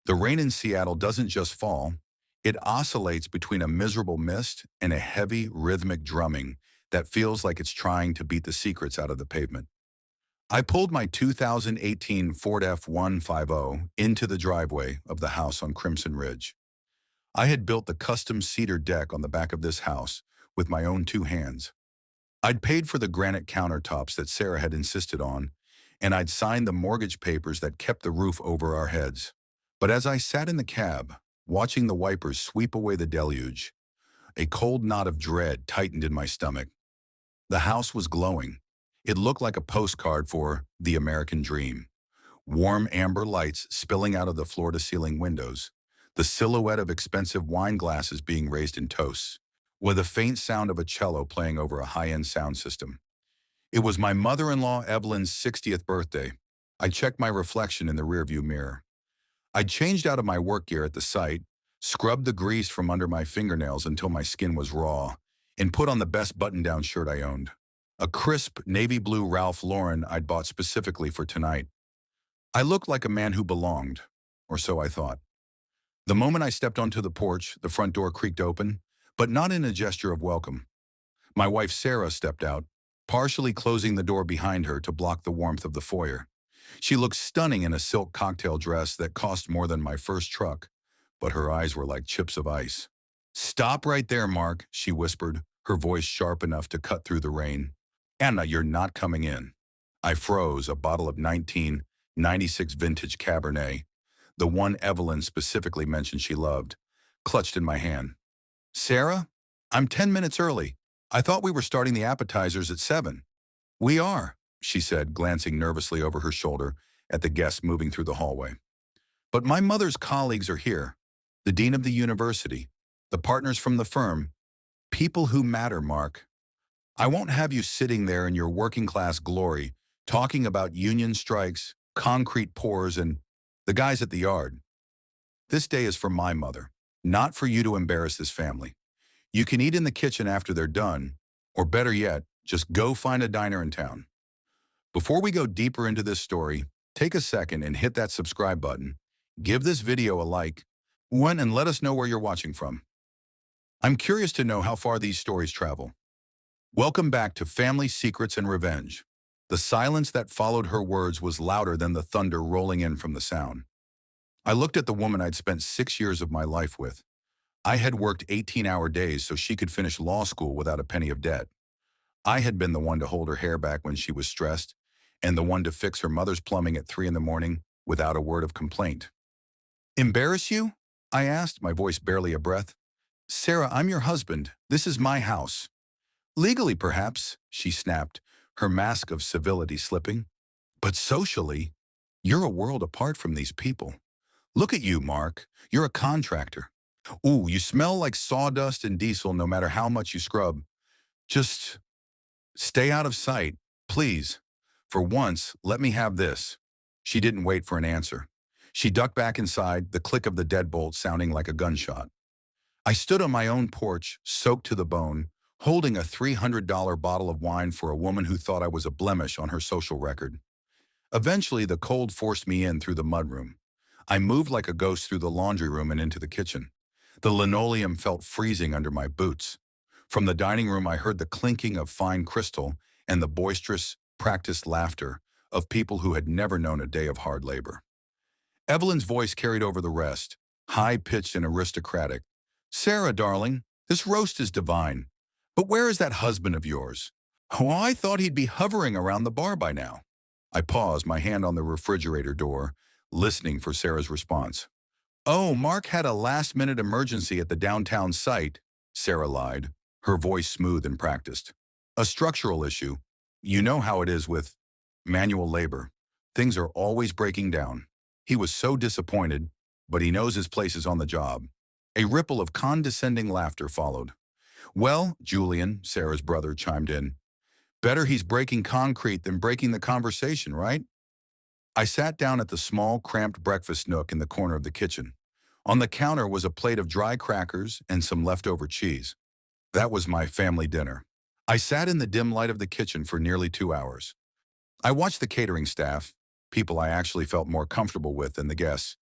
The rain in Seattle doesn't just fall, it oscillates between a miserable mist and a heavy, rhythmic drumming that feels like it's trying to beat the secrets out of the pavement. I pulled my 2018 Ford F-150 into the driveway of the house on Crimson Ridge. I had built the custom cedar deck on the back of this house with my own two hands. I'd paid for the granite countertops that Sarah had insisted on, and I'd signed the mortgage papers that kept the roof over our heads. But as I sat in the cab, watching the wipers sweep away the deluge, a cold knot of dread tightened in my stomach. The house was glowing. It looked like a postcard for the American dream. Warm amber lights spilling out of the floor-to-ceiling windows, the silhouette of expensive wine glasses being raised in toasts, with a faint sound of a cello playing over a high-end sound system. It was my mother-in-law Evelyn's 60th birthday. I checked my reflection in the rearview mirror. I'd changed out of my work gear at the site, scrubbed the grease from under my fingernails until my skin was raw, and put on the best button-down shirt I owned. A crisp, navy blue Ralph Lauren I'd bought specifically for tonight. I looked like a man who belonged, or so I thought. The moment I stepped onto the porch, the front door creaked open, but not in a gesture of welcome. My wife Sarah stepped out, partially closing the door behind her to block the warmth of the foyer. She looked stunning in a silk cocktail dress that cost more than my first truck, but her eyes were like chips of ice. "Stop right there, Mark," she whispered, her voice sharp enough to cut through the rain. "Anna, you're not coming in." I froze, a bottle of 1996 vintage Cabernet, the one Evelyn specifically mentioned she loved, clutched in my hand. "Sarah, I'm 10 minutes early. I thought we were starting the appetizers at 7. "We are," she said, glancing nervously over her shoulder at the guests moving through the hallway. "But my mother's colleagues are here. The dean of the university, the partners from the firm, people who matter, Mark. I won't have you sitting there in your working-class glory, talking about union strikes, concrete pours, and the guys at the yard. This day is for my mother, not for you to embarrass this family. You can eat in the kitchen after they're done, or better yet, just go find a diner in town." Before we go deeper into this story, take a second and hit that subscribe button. Give this video a like, and let us know where you're watching from. I'm curious to know how far these stories travel. Welcome back to Family Secrets and Revenge. The silence that followed her words was louder than the thunder rolling in from the sound. I looked at the woman I'd spent 6 years of my life with. I had worked 18-hour days so she could finish law school without a penny of debt. I had been the one to hold her hair back when she was stressed, and the one to fix her mother's plumbing at 3 in the morning without a word of complaint. "Embarrass you?" I asked, my voice barely a breath. "Sarah, I'm your husband. This is my house." "Legally, perhaps," she snapped, her mask of civility slipping. "But socially, you're a world apart from these people. Look at you, Mark. You're a contractor. Ooh, you smell like sawdust and diesel no matter how much you scrub. Just stay out of sight, please. For once, let me have this." She didn't wait for an answer. She ducked back inside, the click of the deadbolt sounding like a gunshot. I stood on my own porch, soaked to the bone, holding a $300 bottle of wine for a woman who thought I was a blemish on her social record. Eventually, the cold forced me in through the mudroom. I moved like a ghost through the laundry room and into the kitchen. The linoleum felt freezing under my boots. From the dining room, I heard the clinking of fine crystal and the boisterous, practiced laughter of people who had never known a day of hard labor. Evelyn's voice carried over the rest, high-pitched and aristocratic. "Sarah, darling, this roast is divine. But where is that husband of yours? Oh, I thought he'd be hovering around the bar by now." I paused, my hand on the refrigerator door, listening for Sarah's response. "Oh, Mark had a last-minute emergency at the downtown site," Sarah lied, her voice smooth and practiced. "A structural issue. You know how it is with manual labor. Things are always breaking down. He was so disappointed, but he knows his place is on the job." A ripple of condescending laughter followed. "Well, Julian," Sarah's brother chimed in, "better he's breaking concrete than breaking the conversation, right?" I sat down at the small, cramped breakfast nook in the corner of the kitchen. On the counter was a plate of dry crackers and some leftover cheese. That was my family dinner. I sat in the dim light of the kitchen for nearly 2 hours. I watched the catering staff, people I actually felt more comfortable with than the guests,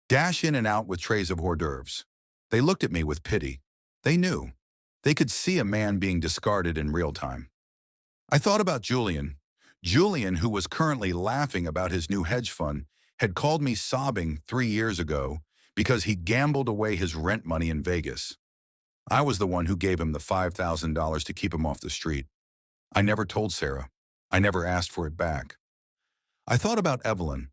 dash in and out with trays of hors d'oeuvres. They looked at me with pity. They knew. They could see a man being discarded in real time. I thought about Julian. Julian, who was currently laughing about his new hedge fund, had called me sobbing 3 years ago because he gambled away his rent money in Vegas. I was the one who gave him the $5,000 to keep him off the street. I never told Sarah. I never asked for it back. I thought about Evelyn.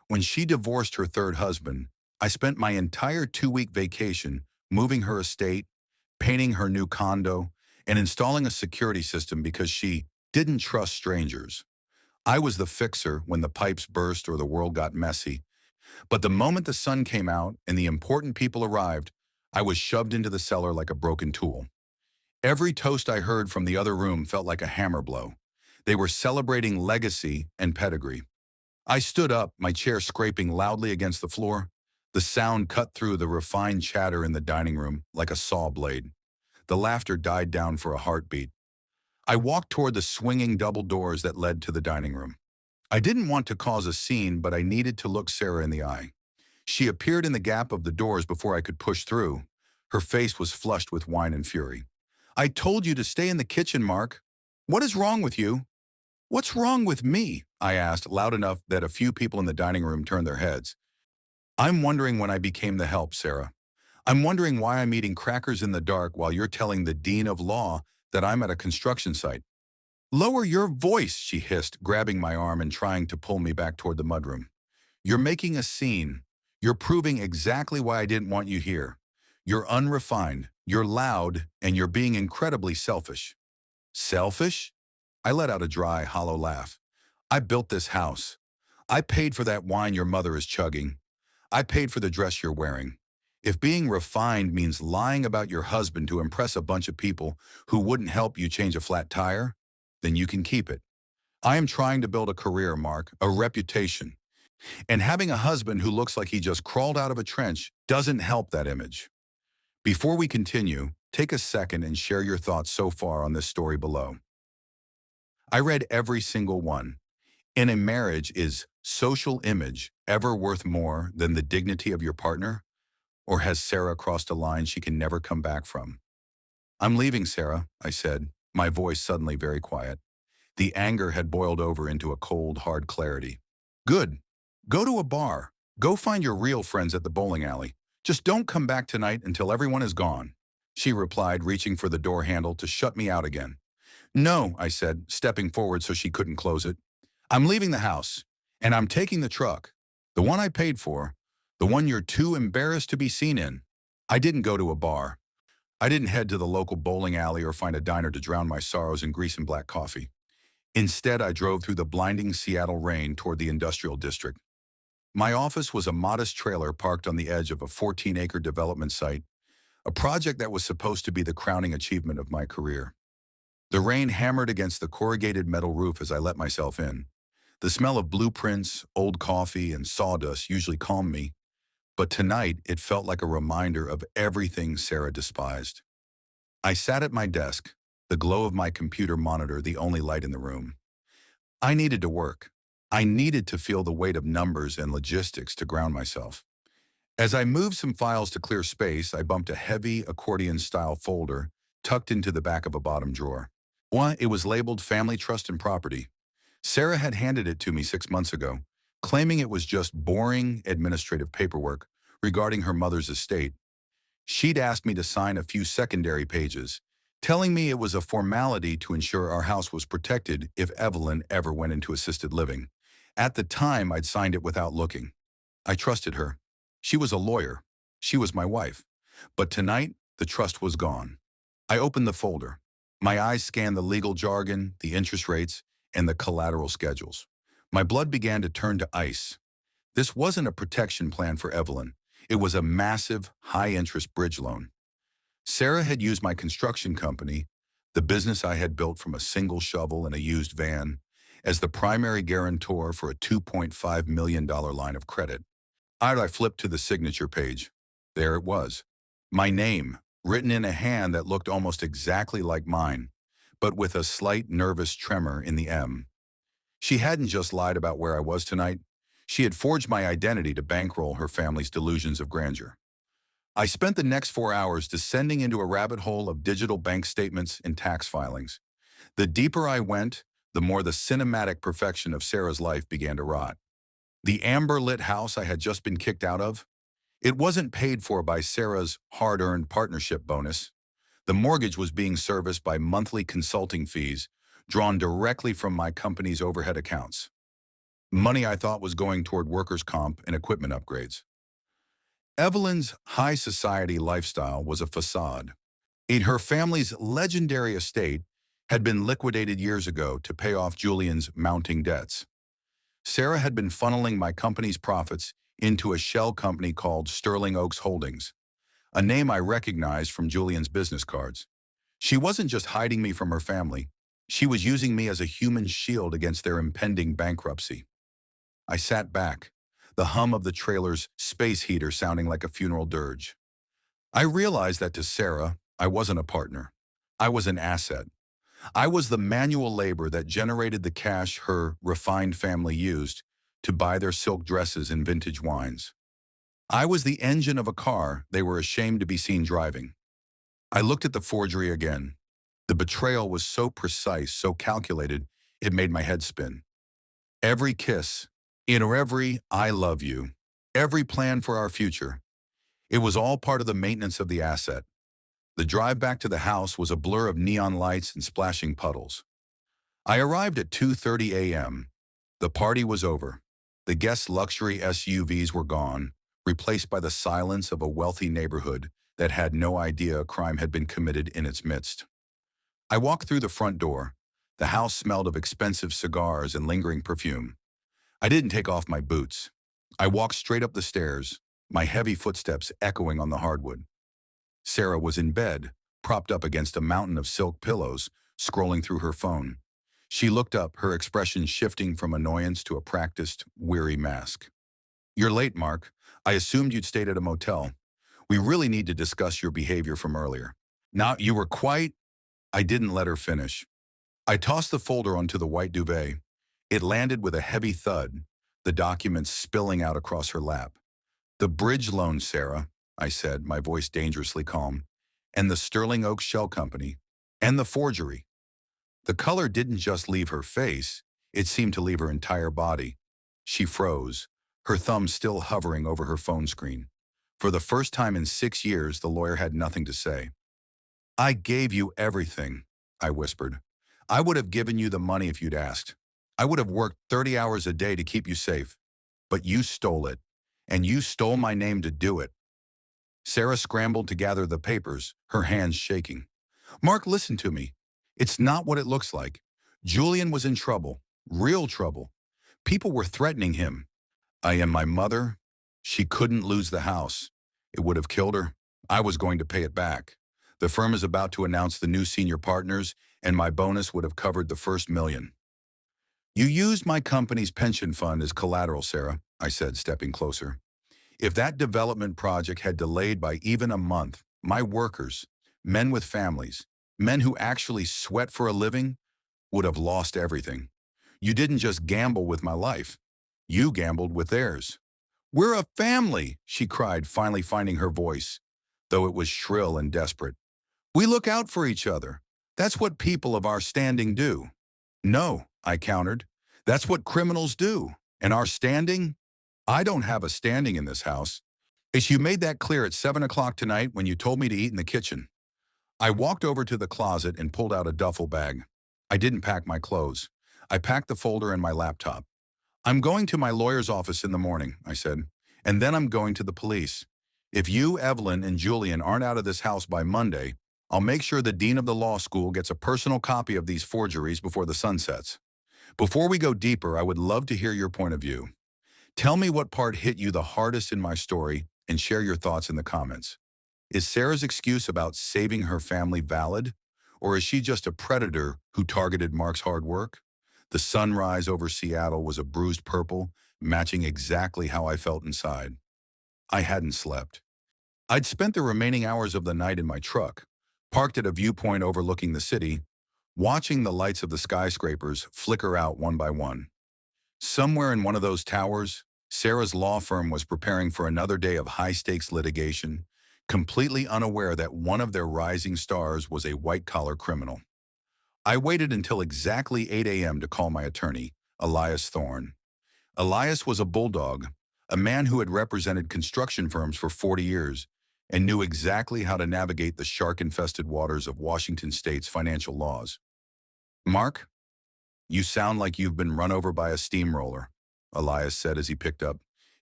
When she divorced her third husband, I spent my entire 2-week vacation moving her estate, painting her new condo, and installing a security system because she didn't trust strangers. I was the fixer when the pipes burst or the world got messy. But the moment the sun came out and the important people arrived, I was shoved into the cellar like a broken tool. Every toast I heard from the other room felt like a hammer blow. They were celebrating legacy and pedigree. I stood up, my chair scraping loudly against the floor. The sound cut through the refined chatter in the dining room like a saw blade. The laughter died down for a heartbeat. I walked toward the swinging double doors that led to the dining room. I didn't want to cause a scene, but I needed to look Sarah in the eye. She appeared in the gap of the doors before I could push through. Her face was flushed with wine and fury. "I told you to stay in the kitchen, Mark. What is wrong with you?" "What's wrong with me?" I asked, loud enough that a few people in the dining room turned their heads. "I'm wondering when I became the help, Sarah. I'm wondering why I'm eating crackers in the dark while you're telling the dean of law that I'm at a construction site." "Lower your voice," she hissed, grabbing my arm and trying to pull me back toward the mudroom. "You're making a scene. You're proving exactly why I didn't want you here. You're unrefined, you're loud, and you're being incredibly selfish." "Selfish?" I let out a dry, hollow laugh. "I built this house. I paid for that wine your mother is chugging. I paid for the dress you're wearing. If being refined means lying about your husband to impress a bunch of people who wouldn't help you change a flat tire, then you can keep it. I am trying to build a career, Mark, a reputation. And having a husband who looks like he just crawled out of a trench doesn't help that image." Before we continue, take a second and share your thoughts so far on this story below. I read every single one. In a marriage, is social image ever worth more than the dignity of your partner? Or has Sarah crossed a line she can never come back from? "I'm leaving, Sarah," I said, my voice suddenly very quiet. The anger had boiled over into a cold, hard clarity. "Good. Go to a bar. Go find your real friends at the bowling alley. Just don't come back tonight until everyone is gone," she replied, reaching for the door handle to shut me out again. "No," I said, stepping forward so she couldn't close it. "I'm leaving the house, and I'm taking the truck. The one I paid for, the one you're too embarrassed to be seen in." I didn't go to a bar. I didn't head to the local bowling alley or find a diner to drown my sorrows in grease and black coffee. Instead, I drove through the blinding Seattle rain toward the industrial district. My office was a modest trailer parked on the edge of a 14-acre development site, a project that was supposed to be the crowning achievement of my career. The rain hammered against the corrugated metal roof as I let myself in. The smell of blueprints, old coffee, and sawdust usually calmed me, but tonight it felt like a reminder of everything Sarah despised. I sat at my desk, the glow of my computer monitor the only light in the room. I needed to work. I needed to feel the weight of numbers and logistics to ground myself. As I moved some files to clear space, I bumped a heavy accordion-style folder tucked into the back of a bottom drawer. It was labeled Family Trust and Property. Sarah had handed it to me 6 months ago, claiming it was just boring administrative paperwork regarding her mother's estate. She'd asked me to sign a few secondary pages, telling me it was a formality to ensure our house was protected if Evelyn ever went into assisted living. At the time, I'd signed it without looking. I trusted her. She was a lawyer. She was my wife. But tonight, the trust was gone. I opened the folder. My eyes scanned the legal jargon, the interest rates, and the collateral schedules. My blood began to turn to ice. This wasn't a protection plan for Evelyn. It was a massive, high-interest bridge loan. Sarah had used my construction company, the business I had built from a single shovel and a used van, as the primary guarantor for a $2.5 million line of credit. I flipped to the signature page. There it was. My name, written in a hand that looked almost exactly like mine, but with a slight nervous tremor in the M. She hadn't just lied about where I was tonight. She had forged my identity to bankroll her family's delusions of grandeur. I spent the next 4 hours descending into a rabbit hole of digital bank statements and tax filings. The deeper I went, the more the cinematic perfection of Sarah's life began to rot. The amber-lit house I had just been kicked out of, it wasn't paid for by Sarah's hard-earned partnership bonus. The mortgage was being serviced by monthly consulting fees drawn directly from my company's overhead accounts. Money I thought was going toward workers' comp and equipment upgrades. Evelyn's high society lifestyle was a facade. Her family's legendary estate had been liquidated years ago to pay off Julian's mounting debts. Sarah had been funneling my company's profits into a shell company called Sterling Oaks Holdings, a name I recognized from Julian's business cards. She wasn't just hiding me from her family. She was using me as a human shield against their impending bankruptcy. I sat back, the hum of the trailer's space heater sounding like a funeral dirge. I realized that to Sarah, I wasn't a partner. I was an asset. I was the manual labor that generated the cash her refined family used to buy their silk dresses and vintage wines. I was the engine of a car they were ashamed to be seen driving. I looked at the forgery again. The betrayal was so precise, so calculated, it made my head spin. Every kiss, every "I love you," every plan for our future, it was all part of the maintenance of the asset. The drive back to the house was a blur of neon lights and splashing puddles. I arrived at 2:30 a.m. The party was over. The guests' luxury SUVs were gone, replaced by the silence of a wealthy neighborhood that had no idea a crime had been committed in its midst. I walked through the front door. The house smelled of expensive cigars and lingering perfume. I didn't take off my boots. I walked straight up the stairs, my heavy footsteps echoing on the hardwood. Sarah was in bed, propped up against a mountain of silk pillows, scrolling through her phone. She looked up, her expression shifting from annoyance to a practiced, weary mask. "You're late, Mark. I assumed you'd stayed at a motel. We really need to discuss your behavior from earlier." "Now, you were quite—" I didn't let her finish. I tossed the folder onto the white duvet. It landed with a heavy thud, the documents spilling out across her lap. "The bridge loan, Sarah," I said, my voice dangerously calm, "and the Sterling Oaks Shell Company, and the forgery." The color didn't just leave her face, it seemed to leave her entire body. She froze, her thumb still hovering over her phone screen. For the first time in 6 years, the lawyer had nothing to say. "I gave you everything," I whispered. "I would have given you the money if you'd asked. I would have worked 30 hours a day to keep you safe. But you stole it, and you stole my name to do it." Sarah scrambled to gather the papers, her hands shaking. "Mark, listen to me. It's not what it looks like. Julian was in trouble, real trouble. People were threatening him. I am my mother. She couldn't lose the house. It would have killed her. I was going to pay it back. The firm is about to announce the new senior partners, and my bonus would have covered the first $1 million. You used my company's pension fund as collateral, Sarah," I said, stepping closer. "If that development project had delayed by even a month, my workers, men with families, men who actually sweat for a living, would have lost everything. You didn't just gamble with my life. You gambled with theirs." "We're a family," she cried, finally finding her voice, though it was shrill and desperate. "We look out for each other. That's what people of our standing do." "No," I countered. "That's what criminals do. And our standing? I don't have a standing in this house. You made that clear at 7 o'clock tonight when you told me to eat in the kitchen." I walked over to the closet and pulled out a duffel bag. I didn't pack my clothes. I packed the folder and my laptop. "I'm going to my lawyer's office in the morning," I said, "and then I'm going to the police. If you, Evelyn, and Julian aren't out of this house by Monday, I'll make sure the dean of the law school gets a personal copy of these forgeries before the sun sets. Before we go deeper, I would love to hear your point of view. Tell me what part hit you the hardest in my story and share your thoughts in the comments. Is Sarah's excuse about saving her family valid? Or is she just a predator who targeted Mark's hard work? The sunrise over Seattle was a bruised purple, matching exactly how I felt inside. I hadn't slept. I'd spent the remaining hours of the night in my truck, parked at a viewpoint overlooking the city, watching the lights of the skyscrapers flicker out one by one. Somewhere in one of those towers, Sarah's law firm was preparing for another day of high-stakes litigation, completely unaware that one of their rising stars was a white-collar criminal. I waited until exactly 8 a.m. to call my attorney, Elias Thorne. Elias was a bulldog, a man who had represented construction firms for 40 years and knew exactly how to navigate the shark-infested waters of Washington state's financial laws. "Mark, you sound like you've been run over by a steamroller," Elias said as he picked up.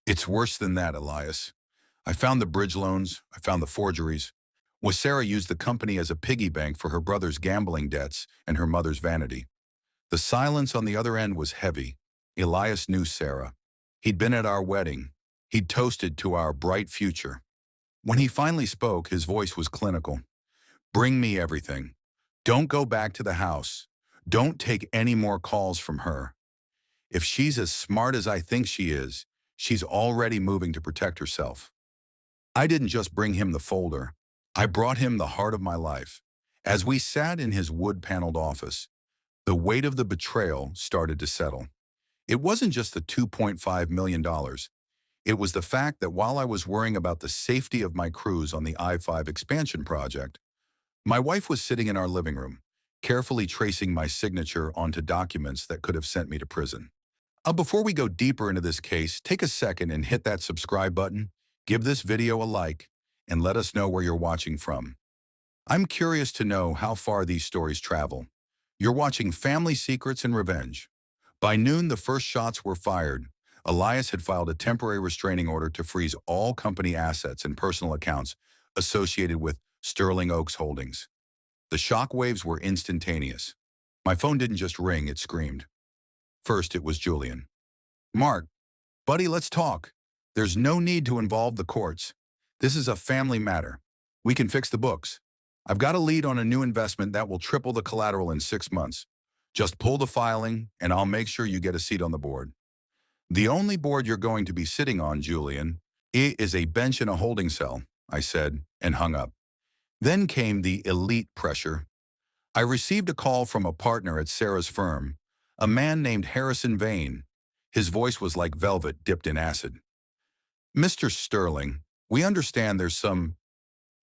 "It's worse than that, Elias. I found the bridge loans, I found the forgeries. Sarah used the company as a piggy bank for her brother's gambling debts and her mother's vanity." The silence on the other end was heavy. Elias knew Sarah. He'd been at our wedding. He'd toasted to our bright future. When he finally spoke, his voice was clinical. "Bring me everything. Don't go back to the house. Don't take any more calls from her. If she's as smart as I think she is, she's already moving to protect herself." I didn't just bring him the folder. I brought him the heart of my life. As we sat in his wood-paneled office, the weight of the betrayal started to settle. It wasn't just the $2.5 million. It was the fact that while I was worrying about the safety of my crews on the I-5 expansion project, my wife was sitting in our living room, carefully tracing my signature onto documents that could have sent me to prison. Before we go deeper into this case, take a second and hit that subscribe button, give this video a like, and let us know where you're watching from. I'm curious to know how far these stories travel. You're watching Family Secrets and Revenge. By noon, the first shots were fired. Elias had filed a temporary restraining order to freeze all company assets and personal accounts associated with Sterling Oaks Holdings. The shockwaves were instantaneous. My phone didn't just ring, it screamed. First, it was Julian. "Mark, buddy, let's talk. There's no need to involve the courts. This is a family matter. We can fix the books. I've got a lead on a new investment that will triple the collateral in 6 months. Just pull the filing, and I'll make sure you get a seat on the board." "The only board you're going to be sitting on, Julian, is a bench in a holding cell," I said, and hung up. Then came the elite pressure. I received a call from a partner at Sarah's firm, a man named Harrison Vane. His voice was like velvet dipped in acid. "Mr. Sterling, we understand there's some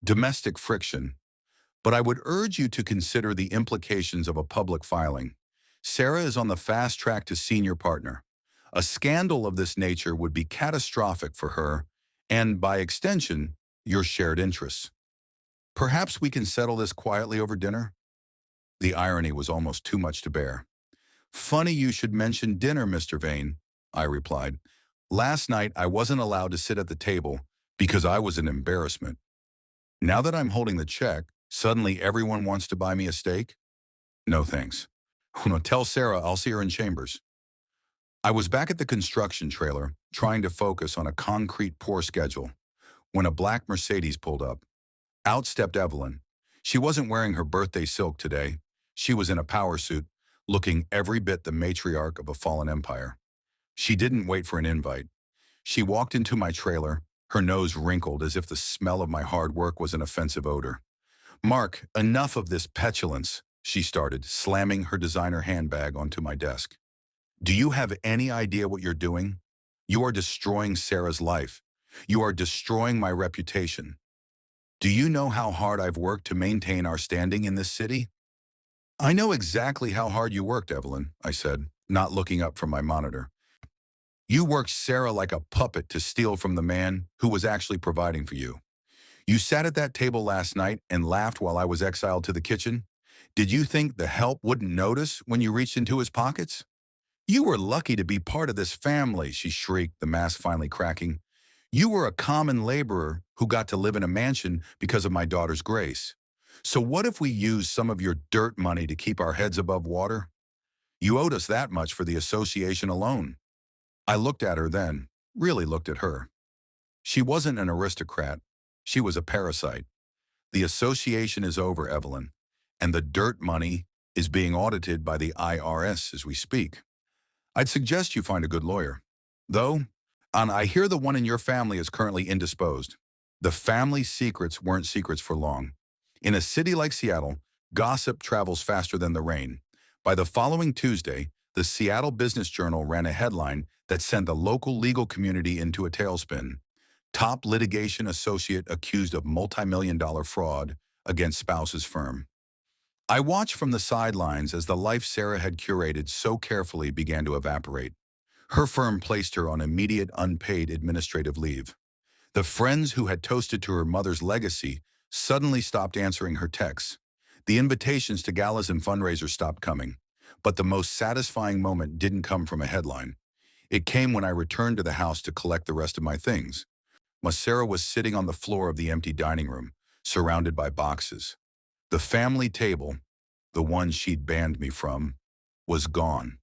domestic friction, but I would urge you to consider the implications of a public filing. Sarah is on the fast track to senior partner. A scandal of this nature would be catastrophic for her and, by extension, your shared interests. Perhaps we can settle this quietly over dinner?" The irony was almost too much to bear. "Funny you should mention dinner, Mr. Vane," I replied. "Last night I wasn't allowed to sit at the table because I was an embarrassment. Now that I'm holding the check, suddenly everyone wants to buy me a steak? No thanks. No, tell Sarah I'll see her in chambers." I was back at the construction trailer, trying to focus on a concrete pour schedule, when a black Mercedes pulled up. Out stepped Evelyn. She wasn't wearing her birthday silk today. She was in a power suit, looking every bit the matriarch of a fallen empire. She didn't wait for an invite. She walked into my trailer, her nose wrinkled as if the smell of my hard work was an offensive odor. "Mark, enough of this petulance," she started, slamming her designer handbag onto my desk. "Do you have any idea what you're doing? You are destroying Sarah's life. You are destroying my reputation. Do you know how hard I've worked to maintain our standing in this city?" "I know exactly how hard you worked, Evelyn," I said, not looking up from my monitor. "You worked Sarah like a puppet to steal from the man who was actually providing for you. You sat at that table last night and laughed while I was exiled to the kitchen. Did you think the help wouldn't notice when you reached into his pockets? You were lucky to be part of this family," she shrieked, the mask finally cracking. "You were a common laborer who got to live in a mansion because of my daughter's grace. So what if we used some of your dirt money to keep our heads above water? You owed us that much for the association alone." I looked at her then, really looked at her. She wasn't an aristocrat. She was a parasite. The association is over, Evelyn, and the dirt money is being audited by the IRS as we speak. I'd suggest you find a good lawyer. Though, I hear the one in your family is currently indisposed. The family secrets weren't secrets for long. In a city like Seattle, gossip travels faster than the rain. By the following Tuesday, the Seattle Business Journal ran a headline that sent the local legal community into a tailspin. Top litigation associate accused of multi-million-dollar fraud against spouse's firm. I watched from the sidelines as the life Sarah had curated so carefully began to evaporate. Her firm placed her on immediate unpaid administrative leave. The friends who had toasted to her mother's legacy suddenly stopped answering her texts. The invitations to galas and fundraisers stopped coming. But the most satisfying moment didn't come from a headline. It came when I returned to the house to collect the rest of my things. Sarah was sitting on the floor of the empty dining room, surrounded by boxes. The family table, the one she'd banned me from, was gone.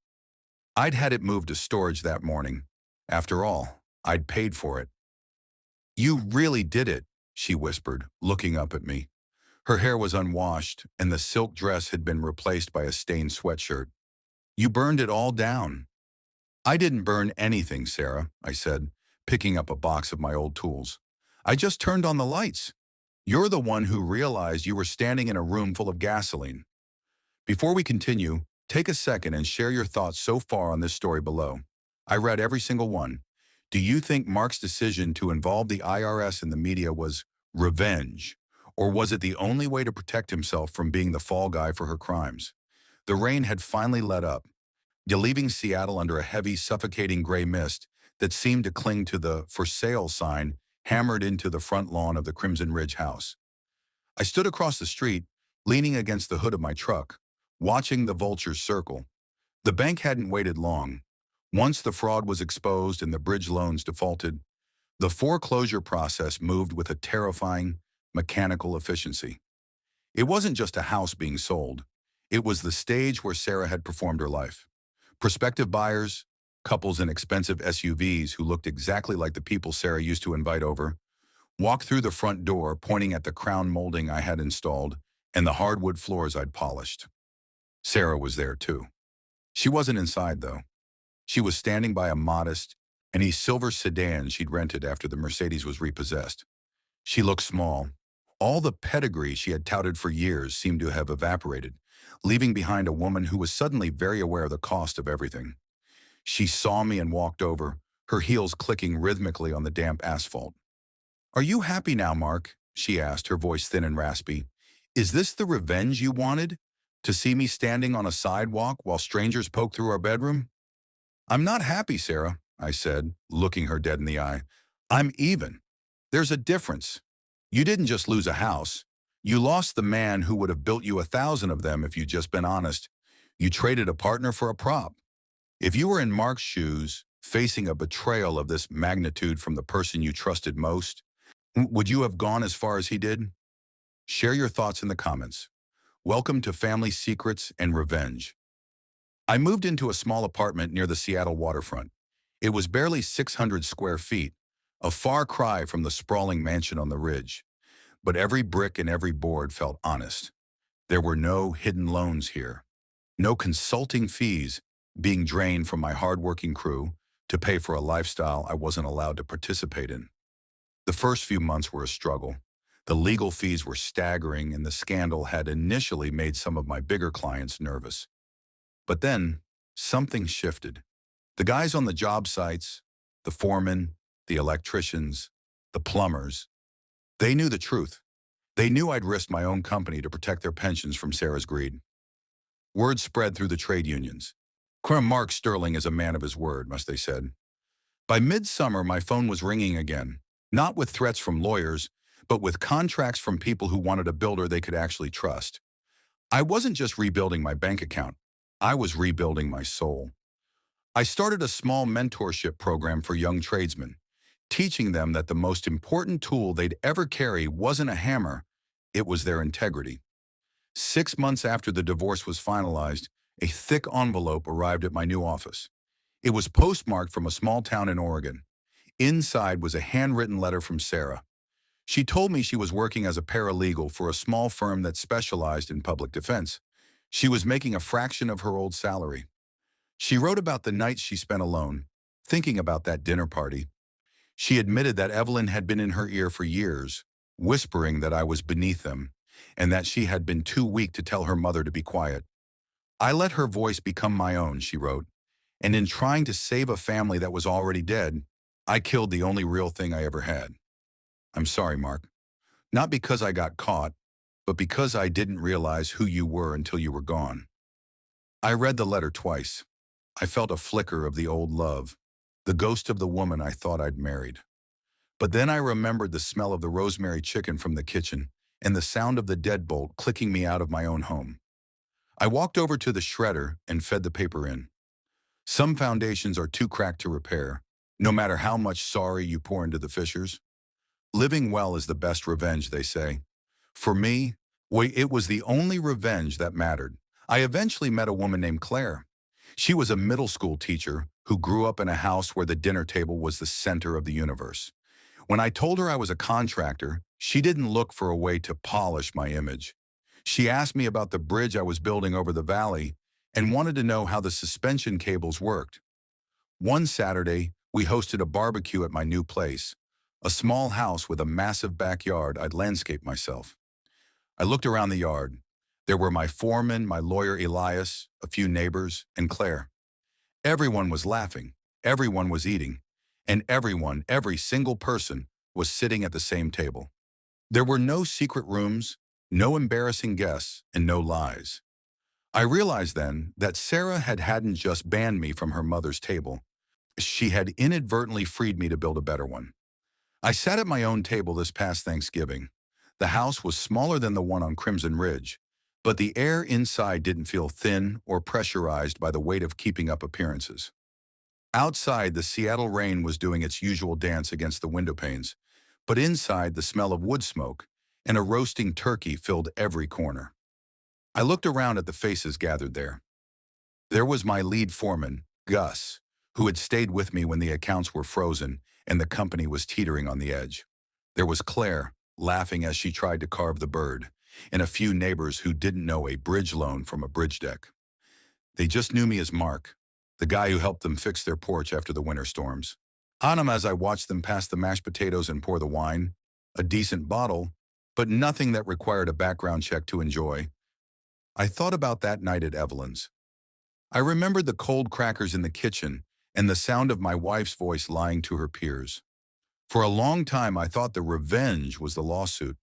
I'd had it moved to storage that morning. After all, I'd paid for it. "You really did it," she whispered, looking up at me. Her hair was unwashed, and the silk dress had been replaced by a stained sweatshirt. "You burned it all down." "I didn't burn anything, Sarah," I said, picking up a box of my old tools. "I just turned on the lights. You're the one who realized you were standing in a room full of gasoline." Before we continue, take a second and share your thoughts so far on this story below. I read every single one. Do you think Mark's decision to involve the IRS in the media was revenge, or was it the only way to protect himself from being the fall guy for her crimes? The rain had finally let up, leaving Seattle under a heavy, suffocating gray mist that seemed to cling to the "for sale" sign hammered into the front lawn of the Crimson Ridge house. I stood across the street, leaning against the hood of my truck, watching the vultures circle. The bank hadn't waited long. Once the fraud was exposed and the bridge loans defaulted, the foreclosure process moved with a terrifying, mechanical efficiency. It wasn't just a house being sold. It was the stage where Sarah had performed her life. Prospective buyers, couples in expensive SUVs who looked exactly like the people Sarah used to invite over, walked through the front door pointing at the crown molding I had installed and the hardwood floors I'd polished. Sarah was there too. She wasn't inside though. She was standing by a modest, any silver sedan she'd rented after the Mercedes was repossessed. She looked small. All the pedigree she had touted for years seemed to have evaporated, leaving behind a woman who was suddenly very aware of the cost of everything. She saw me and walked over, her heels clicking rhythmically on the damp asphalt. "Are you happy now, Mark?" she asked, her voice thin and raspy. "Is this the revenge you wanted? To see me standing on a sidewalk while strangers poke through our bedroom?" "I'm not happy, Sarah," I said, looking her dead in the eye. "I'm even. There's a difference. You didn't just lose a house. You lost the man who would have built you 1,000 of them if you'd just been honest. You traded a partner for a prop. If you were in Mark's shoes, facing a betrayal of this magnitude from the person you trusted most, would you have gone as far as he did?" Share your thoughts in the comments. Welcome to Family Secrets and Revenge. I moved into a small apartment near the Seattle waterfront. It was barely 600 square feet, a far cry from the sprawling mansion on the ridge. But every brick and every board felt honest. There were no hidden loans here, no consulting fees being drained from my hardworking crew to pay for a lifestyle I wasn't allowed to participate in. The first few months were a struggle. The legal fees were staggering, and the scandal had initially made some of my bigger clients nervous. But then, something shifted. The guys on the job sites, the foremen, the electricians, the plumbers, they knew the truth. They knew I'd risked my own company to protect their pensions from Sarah's greed. Word spread through the trade unions. "Mark Sterling is a man of his word," must they said. By midsummer, my phone was ringing again, not with threats from lawyers, but with contracts from people who wanted a builder they could actually trust. I wasn't just rebuilding my bank account. I was rebuilding my soul. I started a small mentorship program for young tradesmen, teaching them that the most important tool they'd ever carry wasn't a hammer, it was their integrity. 6 months after the divorce was finalized, a thick envelope arrived at my new office. It was postmarked from a small town in Oregon. Inside was a handwritten letter from Sarah. She told me she was working as a paralegal for a small firm that specialized in public defense. She was making a fraction of her old salary. She wrote about the nights she spent alone, thinking about that dinner party. She admitted that Evelyn had been in her ear for years, whispering that I was beneath them, and that she had been too weak to tell her mother to be quiet. I let her voice become my own, she wrote, and in trying to save a family that was already dead, I killed the only real thing I ever had. I'm sorry, Mark. Not because I got caught, but because I didn't realize who you were until you were gone. I read the letter twice. I felt a flicker of the old love, the ghost of the woman I thought I'd married. But then I remembered the smell of the rosemary chicken from the kitchen and the sound of the deadbolt clicking me out of my own home. I walked over to the shredder and fed the paper in. Some foundations are too cracked to repair, no matter how much sorry you pour into the fissures. Living well is the best revenge, they say. For me, it was the only revenge that mattered. I eventually met a woman named Claire. She was a middle school teacher who grew up in a house where the dinner table was the center of the universe. When I told her I was a contractor, she didn't look for a way to polish my image. She asked me about the bridge I was building over the valley and wanted to know how the suspension cables worked. One Saturday, we hosted a barbecue at my new place, a small house with a massive backyard I'd landscaped myself. I looked around the yard. There were my foreman, my lawyer Elias, a few neighbors, and Claire. Everyone was laughing, everyone was eating, and every single person, was sitting at the same table. There were no secret rooms, no embarrassing guests, and no lies. I realized then that Sarah hadn't just banned me from her mother's table. She had inadvertently freed me to build a better one. I sat at my own table this past Thanksgiving. The house was smaller than the one on Crimson Ridge, but the air inside didn't feel thin or pressurized by the weight of keeping up appearances. Outside, the Seattle rain was doing its usual dance against the window panes, but inside, the smell of wood smoke and a roasting turkey filled every corner. I looked around at the faces gathered there. There was my lead foreman, Gus, who had stayed with me when the accounts were frozen and the company was teetering on the edge. There was Claire, laughing as she tried to carve the bird, and a few neighbors who didn't know a bridge loan from a bridge deck. They just knew me as Mark, the guy who helped them fix their porch after the winter storms. On them as I watched them pass the mashed potatoes and pour the wine, a decent bottle, but nothing that required a background check to enjoy. I thought about that night at Evelyn's. I remembered the cold crackers in the kitchen and the sound of my wife's voice lying to her peers. For a long time, I thought the revenge was the lawsuit.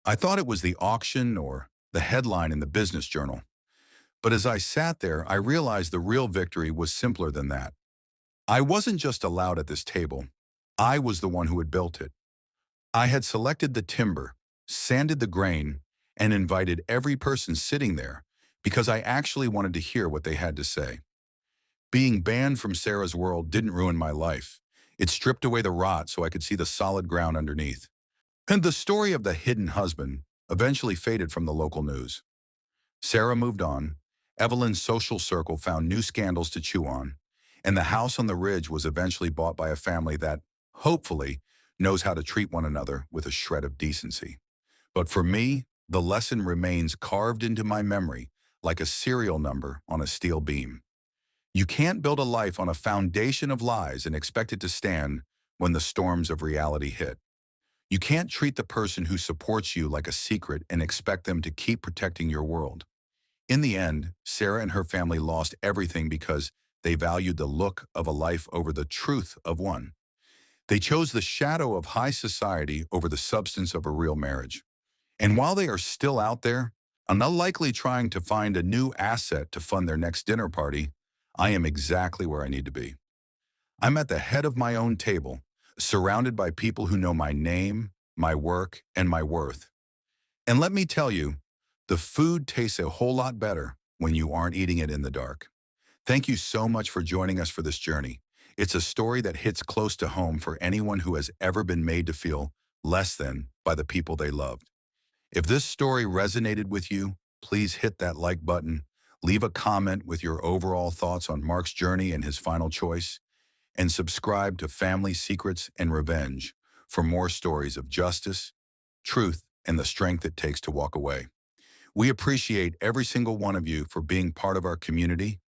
I thought it was the auction or the headline in the business journal. But as I sat there, I realized the real victory was simpler than that. I wasn't just allowed at this table. I was the one who had built it. I had selected the timber, sanded the grain, and invited every person sitting there because I actually wanted to hear what they had to say. Being banned from Sarah's world didn't ruin my life. It stripped away the rot so I could see the solid ground underneath. And the story of the hidden husband eventually faded from the local news. Sarah moved on, Evelyn's social circle found new scandals to chew on, and the house on the ridge was eventually bought by a family that, hopefully, knows how to treat one another with a shred of decency. But for me, the lesson remains carved into my memory like a serial number on a steel beam. You can't build a life on a foundation of lies and expect it to stand when the storms of reality hit. You can't treat the person who supports you like a secret and expect them to keep protecting your world. In the end, Sarah and her family lost everything because they valued the look of a life over the truth of one. They chose the shadow of high society over the substance of a real marriage. And while they are still out there, unlikely trying to find a new asset to fund their next dinner party, I am exactly where I need to be. I'm at the head of my own table, surrounded by people who know my name, my work, and my worth. And let me tell you, the food tastes a whole lot better when you aren't eating it in the dark. Thank you so much for joining us for this journey. It's a story that hits close to home for anyone who has ever been made to feel less than by the people they loved. If this story resonated with you, please hit that like button, leave a comment with your overall thoughts on Mark's journey and his final choice, and subscribe to Family Secrets and Revenge for more stories of justice, truth, and the strength it takes to walk away. We appreciate every single one of you for being part of our community